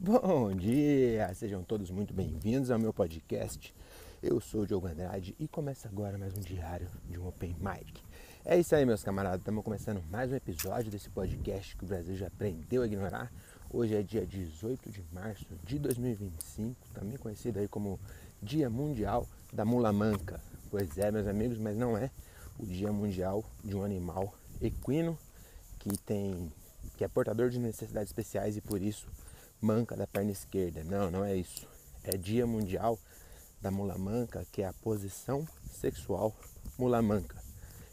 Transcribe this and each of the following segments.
Bom dia, sejam todos muito bem-vindos ao meu podcast. Eu sou o Diogo Andrade e começa agora mais um diário de um Open Mic. É isso aí, meus camaradas, estamos começando mais um episódio desse podcast que o Brasil já aprendeu a ignorar. Hoje é dia 18 de março de 2025, também conhecido aí como Dia Mundial da Mula Manca. Pois é, meus amigos, mas não é o Dia Mundial de um animal equino que é portador de necessidades especiais e por isso manca da perna esquerda. Não, não é isso. É Dia Mundial da Mula Manca, que é a posição sexual mula manca,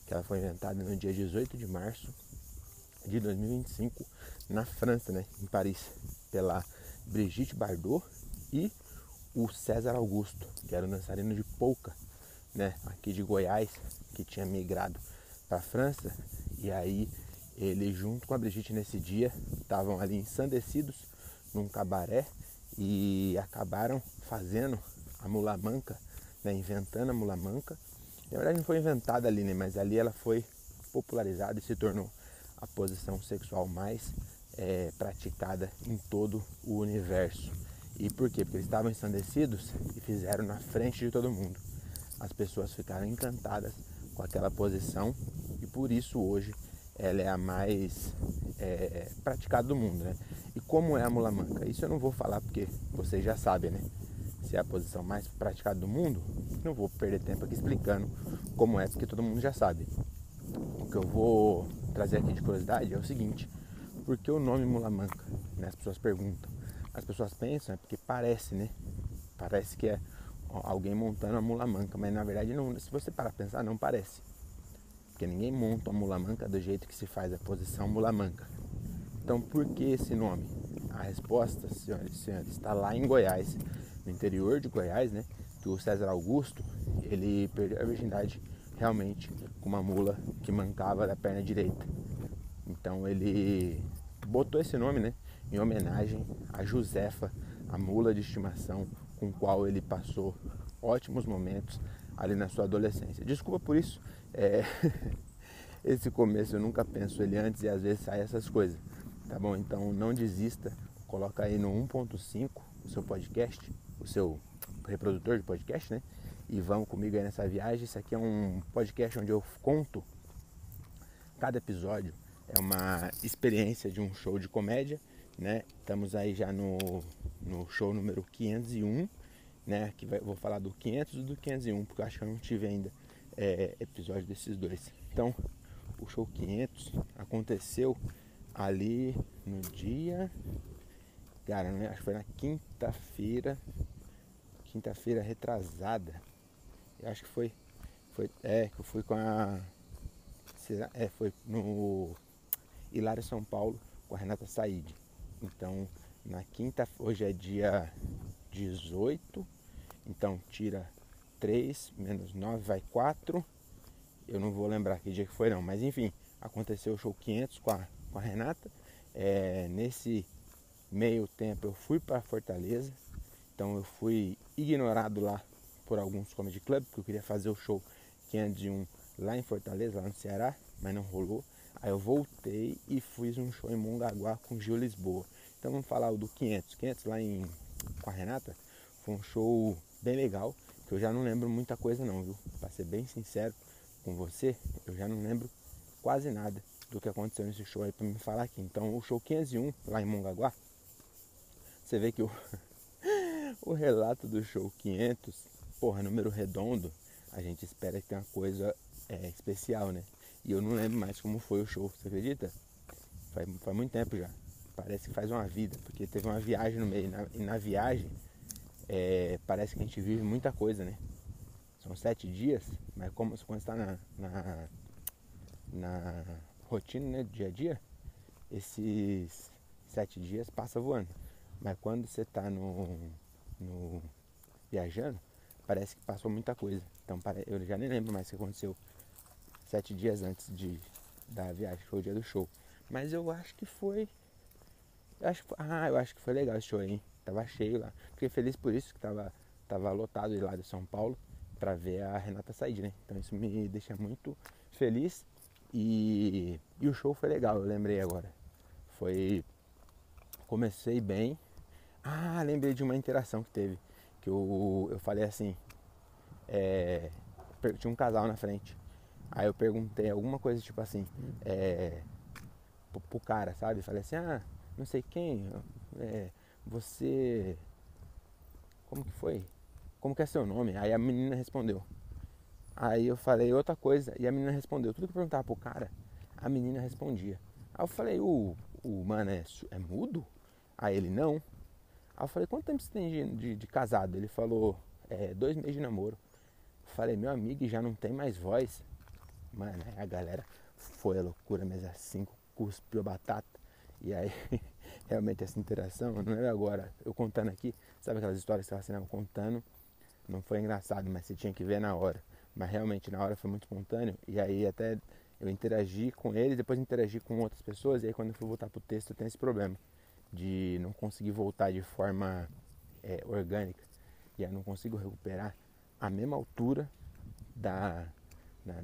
que ela foi inventada no dia 18 de março de 2025 na França, né, em Paris, pela Brigitte Bardot e o César Augusto, que era um dançarino de polca, né, aqui de Goiás, que tinha migrado para a França. E aí ele, junto com a Brigitte nesse dia, estavam ali ensandecidos num cabaré e acabaram fazendo a mula manca, né, inventando a mula manca. Na verdade não foi inventada ali, né, mas ali ela foi popularizada e se tornou a posição sexual mais praticada em todo o universo. E por quê? Porque eles estavam ensandecidos e fizeram na frente de todo mundo. As pessoas ficaram encantadas com aquela posição e por isso hoje ela é a mais praticada do mundo, né? E como é a mula manca? Isso eu não vou falar porque vocês já sabem, né? Se é a posição mais praticada do mundo, não vou perder tempo aqui explicando como é, porque todo mundo já sabe. O que eu vou trazer aqui de curiosidade é o seguinte: por que o nome mula manca? Né? As pessoas perguntam. As pessoas pensam, é porque parece, né? Parece que é alguém montando a mula manca, mas na verdade não, se você parar pra pensar, não parece. Porque ninguém monta uma mula manca do jeito que se faz a posição mula manca. Então por que esse nome? A resposta, senhoras e senhores, está lá em Goiás, no interior de Goiás, né? Que o César Augusto, ele perdeu a virgindade realmente com uma mula que mancava da perna direita. Então ele botou esse nome, né, em homenagem a Josefa, a mula de estimação com qual ele passou ótimos momentos ali na sua adolescência. Desculpa por isso, esse começo eu nunca penso ele antes e às vezes sai essas coisas, tá bom? Então não desista, coloca aí no 1.5 o seu podcast, o seu reprodutor de podcast, né? E vamos comigo aí nessa viagem. Isso aqui é um podcast onde eu conto, cada episódio é uma experiência de um show de comédia, né? Estamos aí já no show número 501, né? Vou falar do 500 e do 501, porque eu acho que eu não tive ainda episódio desses dois. Então, o show 500 aconteceu ali no dia... Cara, acho que foi na quinta-feira retrasada. Eu acho que que eu fui com a... foi no Hilário São Paulo com a Renata Said. Então, na quinta, hoje é dia 18, então tira 3 menos 9 vai 4. Eu não vou lembrar que dia que foi não, mas enfim, aconteceu o show 500 com a Renata. Nesse meio tempo eu fui para Fortaleza, então eu fui ignorado lá por alguns comedy club, porque eu queria fazer o show 501 lá em Fortaleza, lá no Ceará, mas não rolou. Aí eu voltei e fiz um show em Mongaguá com Gil Lisboa. Então vamos falar do 500. 500 lá com a Renata foi um show bem legal, que eu já não lembro muita coisa não, viu? Pra ser bem sincero com você, eu já não lembro quase nada do que aconteceu nesse show aí pra me falar aqui. Então o show 501 lá em Mongaguá, você vê que o relato do show 500, porra, número redondo, a gente espera que tenha uma coisa especial, né? E eu não lembro mais como foi o show, você acredita? Faz muito tempo já. Parece que faz uma vida, porque teve uma viagem no meio. E na viagem, parece que a gente vive muita coisa, né? São 7 dias, mas como quando está na rotina, né, do dia a dia, esses 7 dias passa voando. Mas quando você está no viajando, parece que passou muita coisa. Então eu já nem lembro mais o que aconteceu 7 dias antes da viagem, que foi o dia do show. Mas eu acho que foi. Eu acho que foi legal esse show aí. Tava cheio lá. Fiquei feliz por isso, que tava lotado lá de São Paulo pra ver a Renata Said, né? Então isso me deixa muito feliz. E o show foi legal, eu lembrei agora. Comecei bem. Ah, lembrei de uma interação que teve. Que eu falei assim, tinha um casal na frente. Aí eu perguntei alguma coisa tipo assim, pro cara, sabe? Falei assim, não sei quem, você. Como que foi? Como que é seu nome? Aí a menina respondeu. Aí eu falei outra coisa e a menina respondeu. Tudo que eu perguntava pro cara, a menina respondia. Aí eu falei, o mano é mudo? Aí ele, não. Aí eu falei, quanto tempo você tem de casado? Ele falou, 2 meses de namoro. Eu falei, meu amigo, já não tem mais voz. Mano, aí a galera foi a loucura, mas assim, cuspiu a batata. E aí, realmente essa interação, não é agora, eu contando aqui, sabe aquelas histórias que você estava contando, não foi engraçado, mas você tinha que ver na hora. Mas realmente na hora foi muito espontâneo, e aí até eu interagi com eles, depois interagi com outras pessoas, e aí quando eu fui voltar pro texto eu tenho esse problema de não conseguir voltar de forma orgânica, e aí eu não consigo recuperar a mesma altura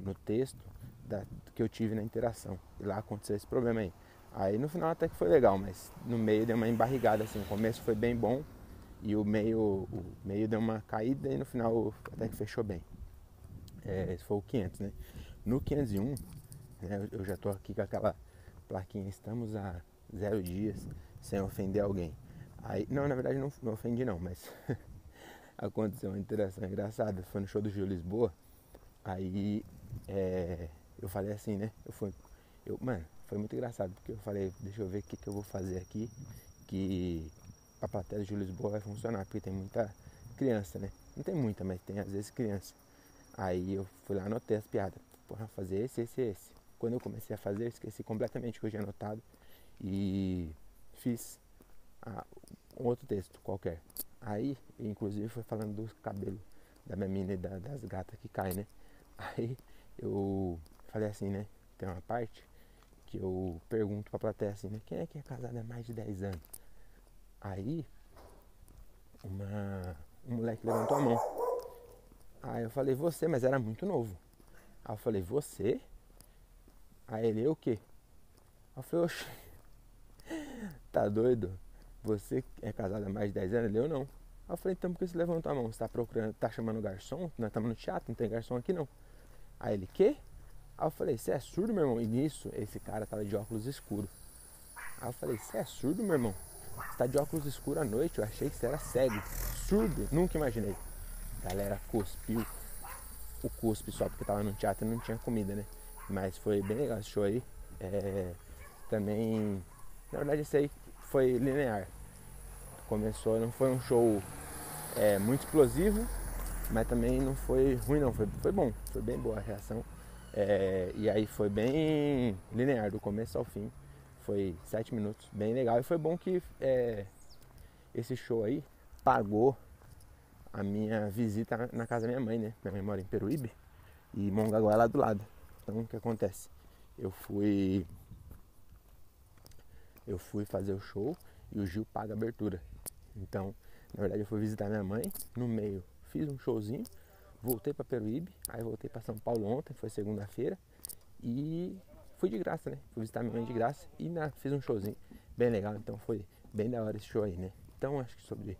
no texto que eu tive na interação. E lá aconteceu esse problema aí. Aí no final até que foi legal, mas no meio deu uma embarrigada assim. O começo foi bem bom e o meio deu uma caída e no final até que fechou bem. Esse foi o 500, né? No 501, né, eu já estou aqui com aquela plaquinha, estamos há 0 dias sem ofender alguém. Aí, não, na verdade não ofendi não, mas aconteceu uma interação engraçada. Foi no show do Gil Lisboa. Aí eu falei assim, né? Mano, foi muito engraçado, porque eu falei, deixa eu ver o que eu vou fazer aqui, que a plateia do Gil Lisboa vai funcionar, porque tem muita criança, né? Não tem muita, mas tem às vezes criança. Aí eu fui lá, anotei as piadas. Porra, fazer esse. Quando eu comecei a fazer, eu esqueci completamente o que eu tinha anotado e fiz um outro texto qualquer. Aí, inclusive, foi falando dos cabelos da minha mina e das gatas que caem, né? Aí eu falei assim, né? Tem uma parte que eu pergunto pra plateia assim, né? Quem é que é casado há mais de 10 anos? Aí um moleque levantou a mão. Aí eu falei, você, mas era muito novo. Aí eu falei, você? Aí ele, eu o quê? Aí eu falei, oxe, tá doido? Você é casado há mais de 10 anos? Ele, eu não. Aí eu falei, então por que você levantou a mão? Você tá procurando, tá chamando garçom? Nós estamos no teatro, não tem garçom aqui não. Aí ele, quê? Aí eu falei, você é surdo, meu irmão? E nisso, esse cara tava de óculos escuros. Aí eu falei, você é surdo, meu irmão? Você tá de óculos escuros à noite? Eu achei que você era cego. Surdo? Nunca imaginei. A galera cuspiu o cuspe só porque tava no teatro e não tinha comida, né? Mas foi bem legal esse show aí. Também, na verdade, esse aí foi linear. Começou, não foi um show muito explosivo, mas também não foi ruim não, foi bom, foi bem boa a reação. E aí foi bem linear, do começo ao fim. Foi 7 minutos, bem legal. E foi bom que esse show aí pagou a minha visita na casa da minha mãe, né? Minha mãe mora em Peruíbe e Mongaguá é lá do lado. Então o que acontece? Eu fui fazer o show e o Gil paga a abertura. Então, na verdade, eu fui visitar minha mãe. No meio, fiz um showzinho, voltei para Peruíbe, aí voltei para São Paulo ontem, foi segunda-feira, e fui de graça, né? Fui visitar minha mãe de graça e fiz um showzinho bem legal. Então foi bem da hora esse show aí, né? Então acho que sobre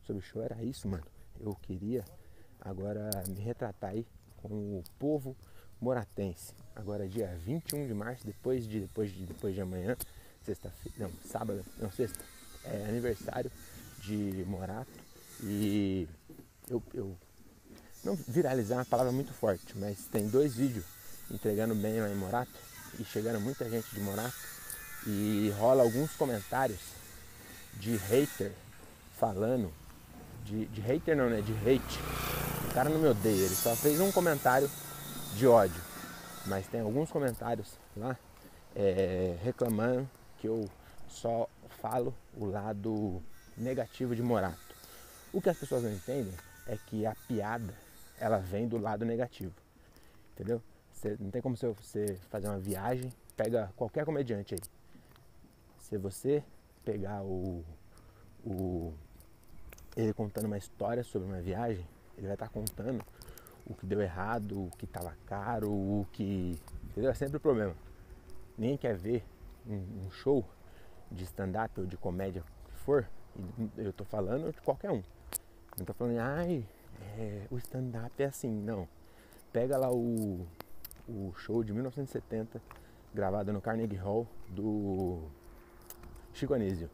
o show era isso, mano. Eu queria agora me retratar aí com o povo moratense. Agora dia 21 de março, depois de amanhã, sexta-feira, não, sábado, não, sexta, é aniversário de Morato. E eu não viralizar é uma palavra muito forte, mas tem 2 vídeos entregando bem lá em Morato e chegando muita gente de Morato e rola alguns comentários de hater falando de hater não, né? De hate. O cara não me odeia, ele só fez um comentário de ódio, mas tem alguns comentários lá reclamando que eu só falo o lado negativo de Morato. O que as pessoas não entendem é que a piada ela vem do lado negativo, entendeu? Não tem como você fazer uma viagem, pega qualquer comediante aí. Se você pegar ele contando uma história sobre uma viagem, ele vai estar contando o que deu errado, o que estava caro, o que... Entendeu? É sempre o problema. Ninguém quer ver um show de stand-up ou de comédia que for Eu tô falando de qualquer um. Não tô falando, o stand-up é assim, não. Pega lá o show de 1970, gravado no Carnegie Hall, do Chico Anísio.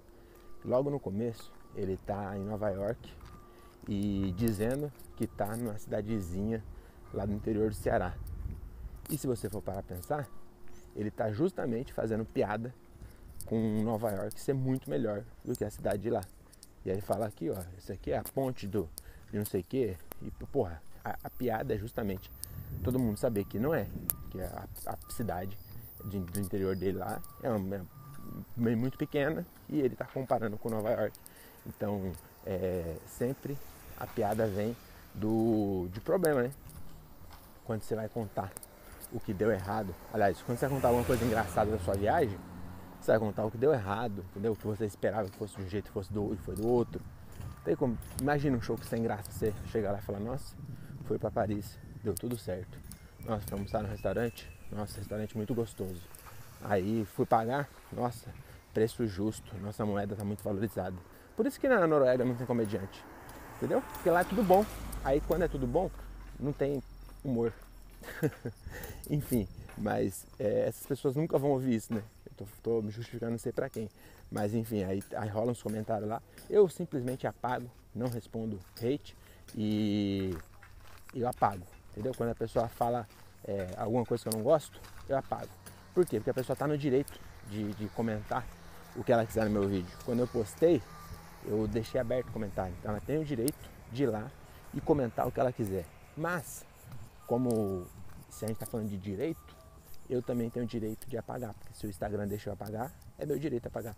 Logo no começo, ele tá em Nova York e dizendo que tá numa cidadezinha lá do interior do Ceará. E se você for parar a pensar, ele tá justamente fazendo piada com Nova York ser muito melhor do que a cidade de lá. E aí ele fala aqui, ó, isso aqui é a ponte de não sei o que. E porra, a piada é justamente todo mundo saber que não é. Que a cidade do interior dele lá é muito pequena e ele está comparando com Nova York. Então, sempre a piada vem de problema, né? Quando você vai contar o que deu errado. Aliás, quando você vai contar alguma coisa engraçada da sua viagem, você vai contar o que deu errado, entendeu? O que você esperava que fosse de um jeito e foi do outro. Tem como, imagina um show que sem graça, você chegar lá e falar, nossa, fui para Paris, deu tudo certo. Nossa, fui almoçar no restaurante, nossa, restaurante muito gostoso. Aí fui pagar, nossa, preço justo, nossa moeda está muito valorizada. Por isso que na Noruega não tem comediante, entendeu? Porque lá é tudo bom. Aí quando é tudo bom, não tem humor. Enfim, mas essas pessoas nunca vão ouvir isso, né? Eu tô me justificando, não sei pra quem. Mas enfim, aí rola uns comentários lá. Eu simplesmente apago, não respondo hate e eu apago, entendeu? Quando a pessoa fala alguma coisa que eu não gosto, eu apago. Por quê? Porque a pessoa tá no direito de comentar o que ela quiser no meu vídeo. Quando eu postei, eu deixei aberto o comentário. Então ela tem o direito de ir lá e comentar o que ela quiser. Mas, como se a gente está falando de direito, eu também tenho o direito de apagar. Porque se o Instagram deixa eu apagar, é meu direito apagar.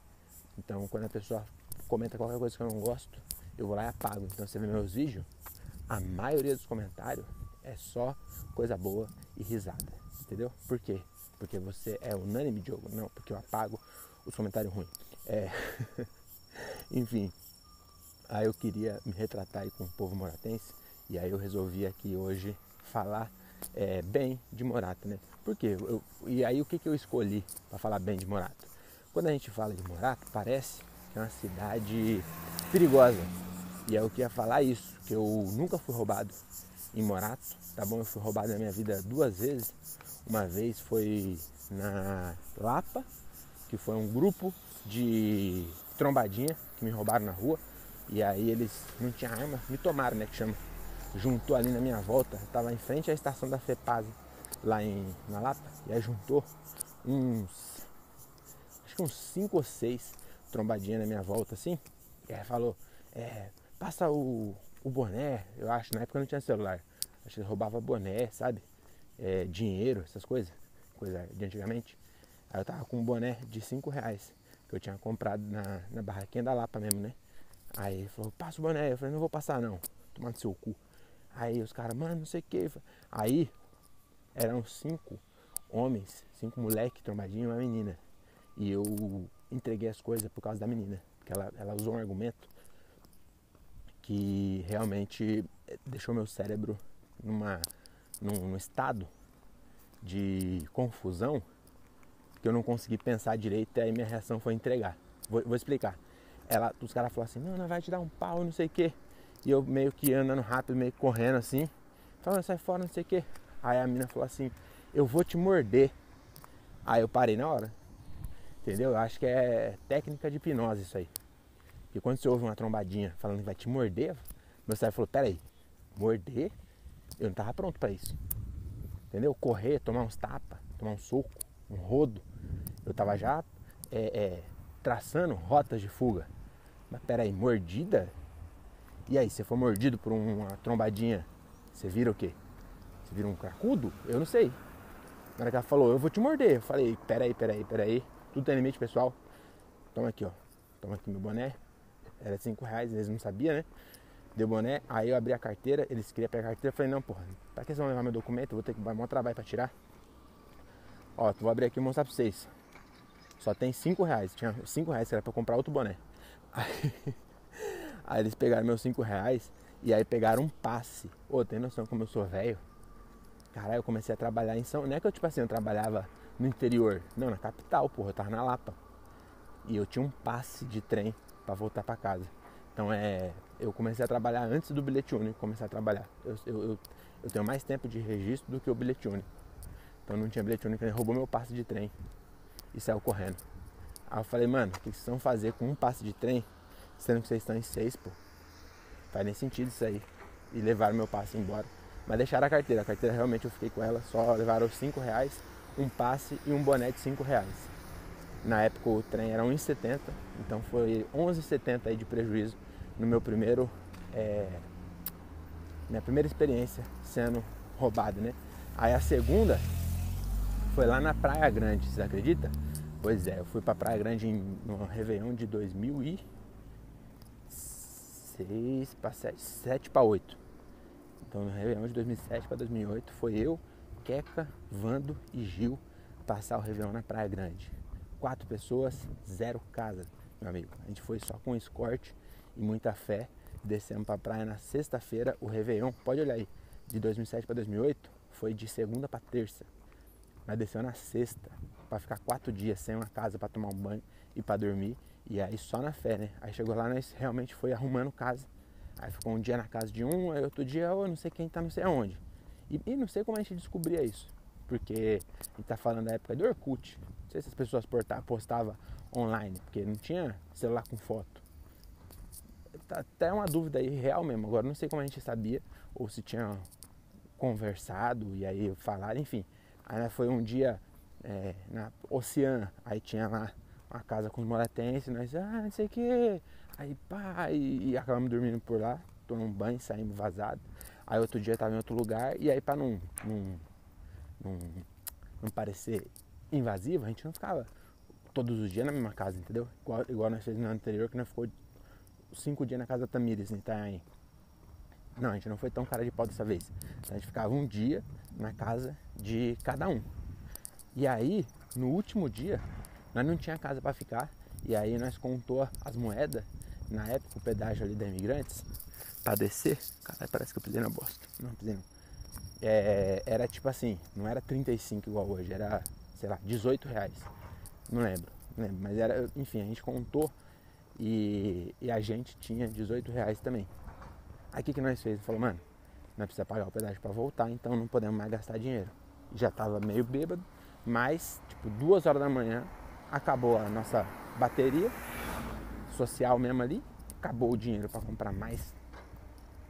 Então, quando a pessoa comenta qualquer coisa que eu não gosto, eu vou lá e apago. Então, você vê meus vídeos, a maioria dos comentários é só coisa boa e risada. Entendeu? Por quê? Porque você é unânime, Diogo? Não, porque eu apago os comentários ruins. Enfim, aí eu queria me retratar aí com o povo moratense. E aí eu resolvi aqui hoje falar bem de Morato, né? Por quê? E aí o que eu escolhi para falar bem de Morato? Quando a gente fala de Morato, parece que é uma cidade perigosa. E aí eu queria falar isso, que eu nunca fui roubado em Morato, tá bom? Eu fui roubado na minha vida 2 vezes. Uma vez foi na Lapa, que foi um grupo de trombadinha que me roubaram na rua. E aí eles não tinham arma, me tomaram, né, que chama. Juntou ali na minha volta, estava em frente à estação da FEPASA, lá na Lapa, e aí juntou acho que uns 5 ou 6 trombadinhas na minha volta, assim, e aí falou, passa o boné, eu acho, na época eu não tinha celular, acho que roubava boné, sabe, dinheiro, essas coisa de antigamente. Aí eu tava com um boné de 5 reais, que eu tinha comprado na barraquinha da Lapa mesmo, né. Aí ele falou, passa o boné, eu falei, não vou passar não, tomando seu cu. Aí os caras, mano, não sei o que. Aí eram 5 homens, 5 moleques trombadinhos e uma menina. E eu entreguei as coisas por causa da menina. Porque ela usou um argumento que realmente deixou meu cérebro num estado de confusão que eu não consegui pensar direito. E aí minha reação foi entregar. Vou explicar. Os caras falaram assim, não, vai te dar um pau, não sei o que. E eu meio que andando rápido, meio que correndo assim, falando, sai fora, não sei o que. Aí a mina falou assim, eu vou te morder. Aí eu parei na hora, entendeu? Eu acho que é técnica de hipnose isso aí. Porque quando você ouve uma trombadinha falando que vai te morder, meu cérebro falou, peraí, morder? Eu não tava pronto pra isso, entendeu? Correr, tomar uns tapas, tomar um soco, um rodo. Eu tava já traçando rotas de fuga. Mas peraí, mordida? E aí, se for mordido por uma trombadinha, você vira o quê? Você vira um cracudo? Eu não sei. Na hora que ela falou, eu vou te morder. Eu falei, peraí. Tudo tem limite, pessoal. Toma aqui, ó. Toma aqui meu boné. Era 5 reais, eles não sabiam, né? Deu boné, aí eu abri a carteira, eles queriam pegar a carteira. Eu falei, não, porra, pra que vocês vão levar meu documento? Eu vou ter que dar um trabalho pra tirar. Ó, vou abrir aqui e mostrar pra vocês. Só tem 5 reais. Tinha 5 reais que era pra comprar outro boné. Aí eles pegaram meus 5 reais e aí pegaram um passe. Tem noção como eu sou velho? Caralho, eu comecei a trabalhar em São... Não é que eu, tipo assim, eu trabalhava no interior. Não, na capital, porra, eu tava na Lapa. E eu tinha um passe de trem para voltar para casa. Então eu comecei a trabalhar antes do bilhete único começar a trabalhar. Eu tenho mais tempo de registro do que o bilhete único. Então não tinha bilhete único, ele roubou meu passe de trem e saiu correndo. Aí eu falei, mano, o que vocês vão fazer com um passe de trem, sendo que vocês estão em 6, pô? Faz nem sentido isso aí. E levaram meu passe embora. Mas deixaram a carteira realmente eu fiquei com ela, só levaram os R$5, um passe e um boné de R$5. Na época o trem era R$1,70, então foi R$11,70 aí de prejuízo no meu minha primeira experiência sendo roubado, né? Aí a segunda foi lá na Praia Grande, você acredita? Pois é, eu fui pra Praia Grande no Réveillon de 2006 para 7 para 8. Então no Réveillon de 2007 para 2008 foi eu, Queca, Vando e Gil passar o Réveillon na Praia Grande. 4 pessoas, 0 casa, meu amigo. A gente foi só com escorte e muita fé. Descemos pra praia na sexta-feira. O Réveillon, pode olhar aí, de 2007 para 2008 foi de segunda para terça. Nós desceu na sexta para ficar 4 dias sem uma casa para tomar um banho e para dormir. E aí só na fé, né? Aí chegou lá, nós realmente foi arrumando casa. Aí ficou um dia na casa de um, aí outro dia eu não sei quem tá não sei aonde. E não sei como a gente descobria isso. Porque a gente tá falando da época do Orkut. Não sei se as pessoas postavam online, porque não tinha celular com foto. Tá até uma dúvida aí real mesmo. Agora não sei como a gente sabia, ou se tinha conversado e aí falaram, enfim. Aí foi um dia na Oceana, aí tinha lá uma casa com os moratenses, nós, não sei o que. Aí pá, e acabamos dormindo por lá, tomamos um banho, saímos vazados. Aí outro dia tava em outro lugar, e aí pra não parecer invasivo, a gente não ficava todos os dias na mesma casa, entendeu? Igual nós fizemos no ano anterior, que nós ficou 5 dias na casa da Tamires, em Itanhaém. Não, a gente não foi tão cara de pau dessa vez. A gente ficava um dia na casa de cada um. E aí, no último dia, nós não tinha casa para ficar. E aí nós contou as moedas. Na época, o pedágio ali da Imigrantes, pra descer. Caralho, parece que eu pisei na bosta. Não, pisei não. Era tipo assim, não era 35 igual hoje, era, sei lá, R$18. Não lembro. Mas era, enfim, a gente contou e a gente tinha R$18 também. Aí o que nós fez? Falou, mano, nós precisamos pagar o pedágio pra voltar, então não podemos mais gastar dinheiro. Já tava meio bêbado, mas tipo 2 horas da manhã acabou a nossa bateria social mesmo ali, acabou o dinheiro para comprar mais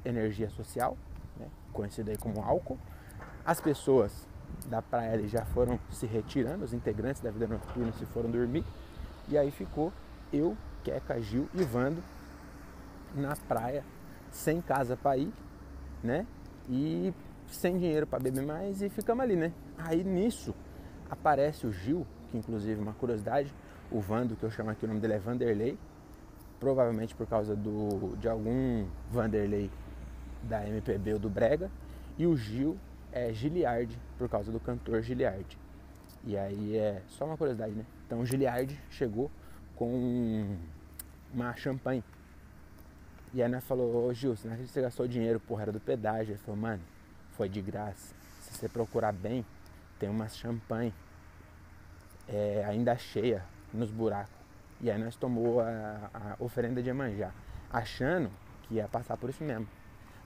energia social, né, conhecida aí como álcool. As pessoas da praia ali já foram se retirando, os integrantes da vida noturna se foram dormir, e aí ficou eu, Queca, Gil e Vando na praia, sem casa para ir, né? E sem dinheiro para beber mais, e ficamos ali, né? Aí nisso aparece o Gil, que inclusive uma curiosidade, o Vando, que eu chamo aqui, o nome dele é Vanderlei, provavelmente por causa de algum Vanderlei da MPB ou do Brega, e o Gil é Giliardi, por causa do cantor Giliardi. E aí é só uma curiosidade, né? Então o Giliardi chegou com uma champanhe. E aí nós falou, ô Gil, não é que você gastou dinheiro, porra, era do pedágio. Ele falou, mano, foi de graça. Se você procurar bem, tem umas champanhe ainda cheia nos buracos. E aí nós tomou a oferenda de Iemanjá, achando que ia passar por isso mesmo.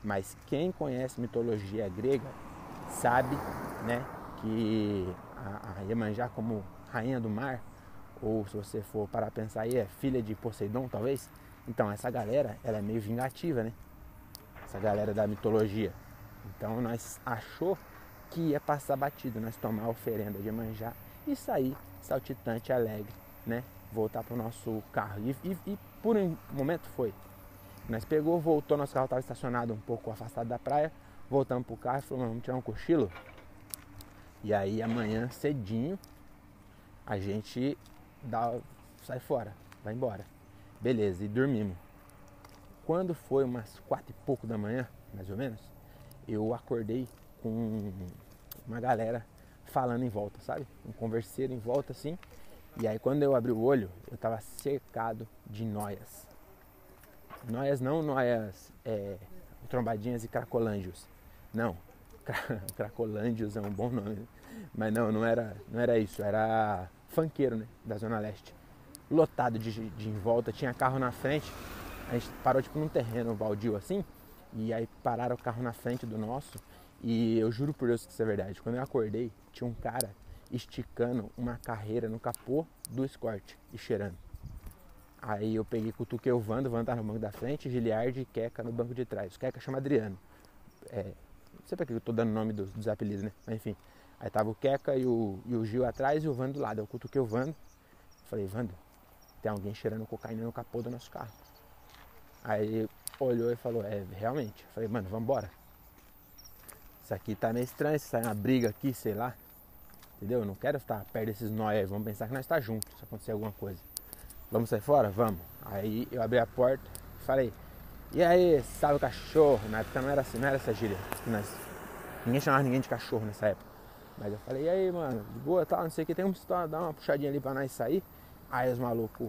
Mas quem conhece mitologia grega sabe, né, que a Iemanjá, como rainha do mar, ou se você for parar a pensar aí, é filha de Poseidon, talvez. Então essa galera, ela é meio vingativa, né? Essa galera da mitologia. Então nós achou que ia passar batido, nós tomar a oferenda de Iemanjá e sair saltitante, alegre, né? Voltar pro nosso carro. E por um momento foi. Nós pegou, voltou, nosso carro estava estacionado um pouco afastado da praia, voltamos pro carro e falamos, vamos tirar um cochilo. E aí amanhã cedinho a gente sai fora, vai embora. Beleza, e dormimos. Quando foi umas 4 e pouco da manhã, mais ou menos, eu acordei com uma galera falando em volta, sabe? Um converseiro em volta assim. E aí quando eu abri o olho, eu tava cercado de noias. Noias não noias trombadinhas e cracolândios. Não, cracolândios é um bom nome. Mas não era isso, era funkeiro, né? Da Zona Leste. lotado de em volta, tinha carro na frente. A gente parou tipo num terreno baldio assim, e aí pararam o carro na frente do nosso. E eu juro por Deus que isso é verdade. Quando eu acordei, tinha um cara esticando uma carreira no capô do Escort e cheirando. Aí eu peguei, cutuquei o Vando tá no banco da frente, Giliard e Queca no banco de trás. O Queca chama Adriano. Não sei pra que eu tô dando o nome dos apelidos, né? Mas enfim. Aí tava o Queca e o Gil atrás e o Vando do lado. Eu cutuquei o Vando. Falei, Vando, tem alguém cheirando cocaína no capô do nosso carro. Aí olhou e falou, realmente. Falei, mano, vambora. Isso aqui tá meio estranho, se sair uma briga aqui, sei lá. Entendeu? Eu não quero estar perto desses nós aí. Vamos pensar que nós tá juntos se acontecer alguma coisa. Vamos sair fora? Vamos. Aí eu abri a porta e falei, e aí, sabe o cachorro? Na época não era assim, não era essa gíria. Ninguém chamava ninguém de cachorro nessa época. Mas eu falei, e aí, mano, de boa, tal, não sei o que, tem uma história, dá uma puxadinha ali pra nós sair. Aí os malucos,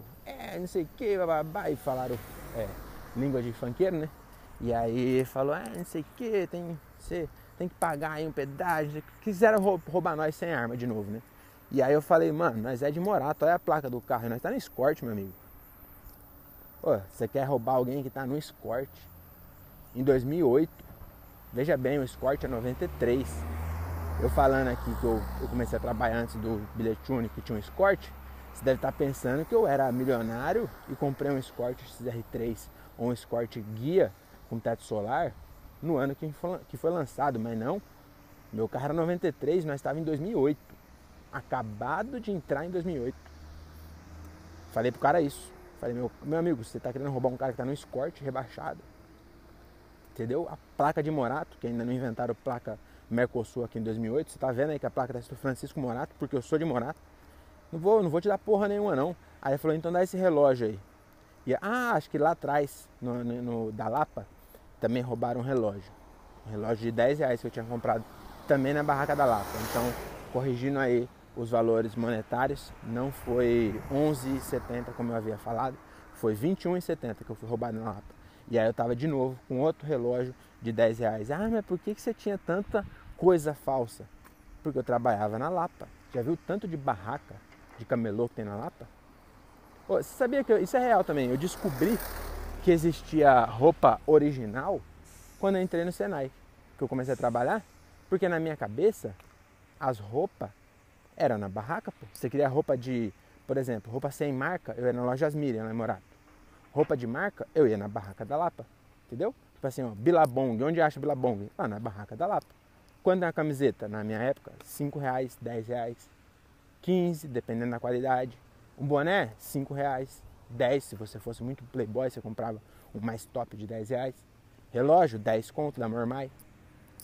não sei o que, bababá, e falaram língua de funkeiro, né? E aí falou, não sei o que, você tem que pagar aí um pedágio. Quiseram roubar nós sem arma de novo, né? E aí eu falei, mano, nós é de Morato, olha a placa do carro, nós tá no Escort, meu amigo. Pô, você quer roubar alguém que tá no Escort em 2008? Veja bem, o Escort é 93. Eu falando aqui que eu comecei a trabalhar antes do bilhete único que tinha um Escort, você deve estar pensando que eu era milionário e comprei um Escort XR3 ou um Escort guia com teto solar no ano que foi lançado, mas não. Meu carro era 93, nós estávamos em 2008. Acabado de entrar em 2008. Falei pro cara isso. Falei, meu amigo, você tá querendo roubar um cara que tá no Escort rebaixado. Entendeu? A placa de Morato, que ainda não inventaram placa Mercosul aqui em 2008. Você tá vendo aí que a placa tá escrito Francisco Morato, porque eu sou de Morato. Não vou te dar porra nenhuma não. Aí ele falou, então dá esse relógio aí. E, acho que lá atrás, no da Lapa, também roubaram um relógio. Um relógio de 10 reais que eu tinha comprado também na barraca da Lapa. Então, corrigindo aí os valores monetários, não foi 11,70 como eu havia falado, foi 21,70 que eu fui roubado na Lapa. E aí eu tava de novo com outro relógio de 10 reais. Mas por que você tinha tanta coisa falsa? Porque eu trabalhava na Lapa. Já viu tanto de barraca, de camelô que tem na Lapa? Você sabia que isso é real também? Eu descobri que existia roupa original quando eu entrei no Senai, que eu comecei a trabalhar, porque na minha cabeça as roupas eram na barraca, pô. Você queria roupa de, por exemplo, roupa sem marca, eu ia na loja Asmira, lá em Morato. Roupa de marca, eu ia na barraca da Lapa, entendeu? Tipo assim, ó, Billabong, onde acha Billabong? Lá na barraca da Lapa. Quando é uma camiseta, na minha época, 5 reais, 10 reais, 15, dependendo da qualidade. Um boné, 5 reais, 10, se você fosse muito playboy, você comprava um mais top de 10 reais. Relógio, 10 conto da Mormai.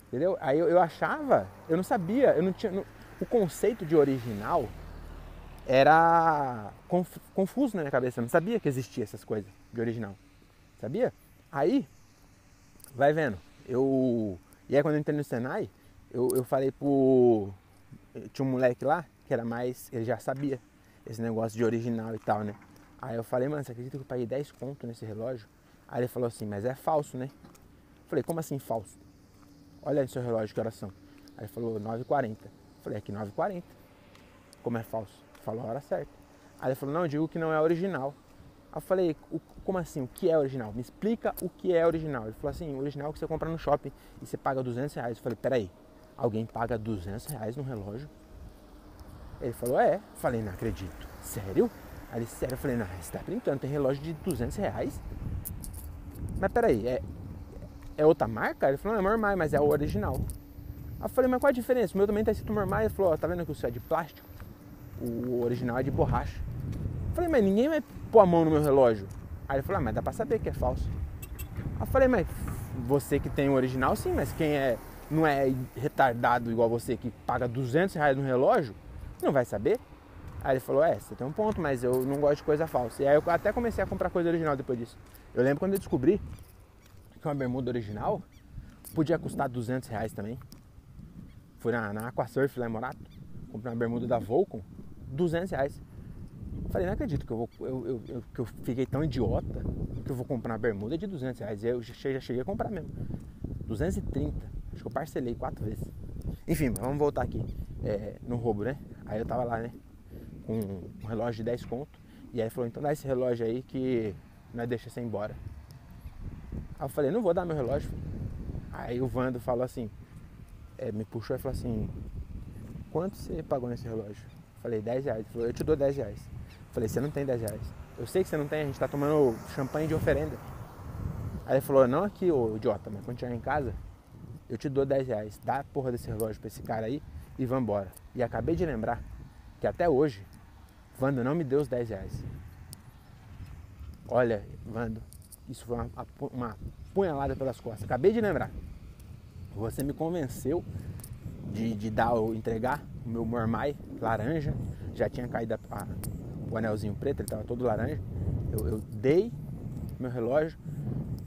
Entendeu? Aí eu achava, eu não sabia, eu não tinha... O conceito de original era confuso na minha cabeça. Eu não sabia que existia essas coisas de original. Sabia? Aí, vai vendo. E aí quando eu entrei no Senai, eu falei tinha um moleque lá que era mais... Ele já sabia esse negócio de original e tal, né? Aí eu falei, mano, você acredita que eu paguei 10 conto nesse relógio? Aí ele falou assim, mas é falso, né? Eu falei, como assim falso? Olha aí no seu relógio, que horas são? Aí ele falou, 9h40. Falei, aqui 9h40. Como é falso? Falou a hora certa. Aí ele falou, não, eu digo que não é original. Aí eu falei, como assim? O que é original? Me explica o que é original. Ele falou assim, o original é que você compra no shopping e você paga 200 reais. Eu falei, peraí, alguém paga 200 reais num relógio? Ele falou, é. Eu falei, não acredito. Sério? Aí ele, sério? Eu falei, não, você tá brincando, tem relógio de 200 reais? Mas peraí, é outra marca? Ele falou, não, é Mormai, mas é o original. Aí eu falei, mas qual a diferença? O meu também tá escrito Mormai. Ele falou, tá vendo que o seu é de plástico? O original é de borracha. Eu falei, mas ninguém vai pôr a mão no meu relógio. Aí ele falou, mas dá pra saber que é falso. Aí eu falei, mas você que tem o original, sim, mas quem não é retardado igual você que paga 200 reais no relógio, não vai saber. Aí ele falou, você tem um ponto, mas eu não gosto de coisa falsa. E aí eu até comecei a comprar coisa original depois disso. Eu lembro quando eu descobri que uma bermuda original podia custar 200 reais também. Fui na Aquasurf lá em Morato, comprei uma bermuda da Volcom, 200 reais. Falei, não acredito que eu fiquei tão idiota que eu vou comprar uma bermuda de 200 reais. Eu já cheguei a comprar mesmo. 230, acho que eu parcelei 4 vezes. Enfim, vamos voltar aqui no roubo, né? Aí eu tava lá, né, com um relógio de 10 conto E aí ele falou, então dá esse relógio aí que nós deixa você ir embora. Aí eu falei, não vou dar meu relógio. Aí o Vando falou assim, me puxou e falou assim, quanto você pagou nesse relógio? Eu falei, 10 reais. Ele falou, eu te dou 10 reais. Eu falei, você não tem 10 reais. Eu sei que você não tem, a gente tá tomando champanhe de oferenda. Aí ele falou, não aqui, ô idiota, mas quando chegar em casa, eu te dou 10 reais. Dá a porra desse relógio pra esse cara aí e vambora. E acabei de lembrar que até hoje, Vando não me deu os 10 reais. Olha, Vando, isso foi uma punhalada pelas costas. Acabei de lembrar. Você me convenceu de entregar o meu mormai laranja. Já tinha caído o anelzinho preto, ele estava todo laranja. Eu dei meu relógio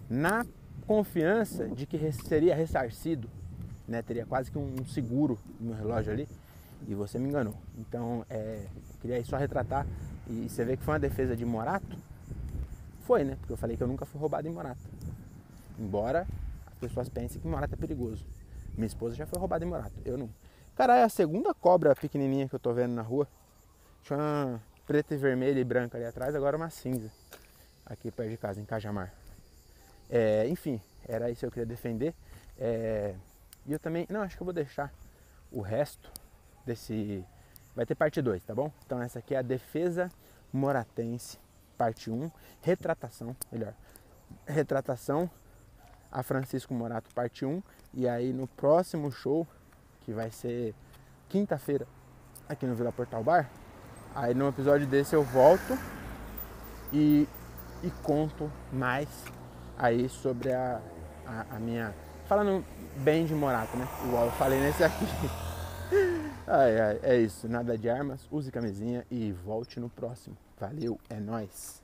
na confiança de que seria ressarcido, né? Teria quase que um seguro no meu relógio ali. E você me enganou. Então, eu queria só retratar. E você vê que foi uma defesa de Morato. Foi, né? Porque eu falei que eu nunca fui roubado em Morato. Embora as pessoas pensem que Morato é perigoso. Minha esposa já foi roubada em Morato. Eu não. Cara, é a segunda cobra pequenininha que eu tô vendo na rua. Tinha uma preta e vermelha e branca ali atrás. Agora uma cinza. Aqui perto de casa, em Cajamar. Enfim, era isso que eu queria defender. E eu também... Não, acho que eu vou deixar o resto desse... Vai ter parte 2, tá bom? Então essa aqui é a defesa moratense, parte 1. Retratação, melhor. Retratação a Francisco Morato, parte 1. E aí no próximo show, que vai ser quinta-feira, aqui no Vila Portal Bar, aí num episódio desse eu volto e conto mais aí sobre a minha... Falando bem de Morato, né? Igual eu falei nesse aqui. É isso, nada de armas, use camisinha e volte no próximo. Valeu, é nóis!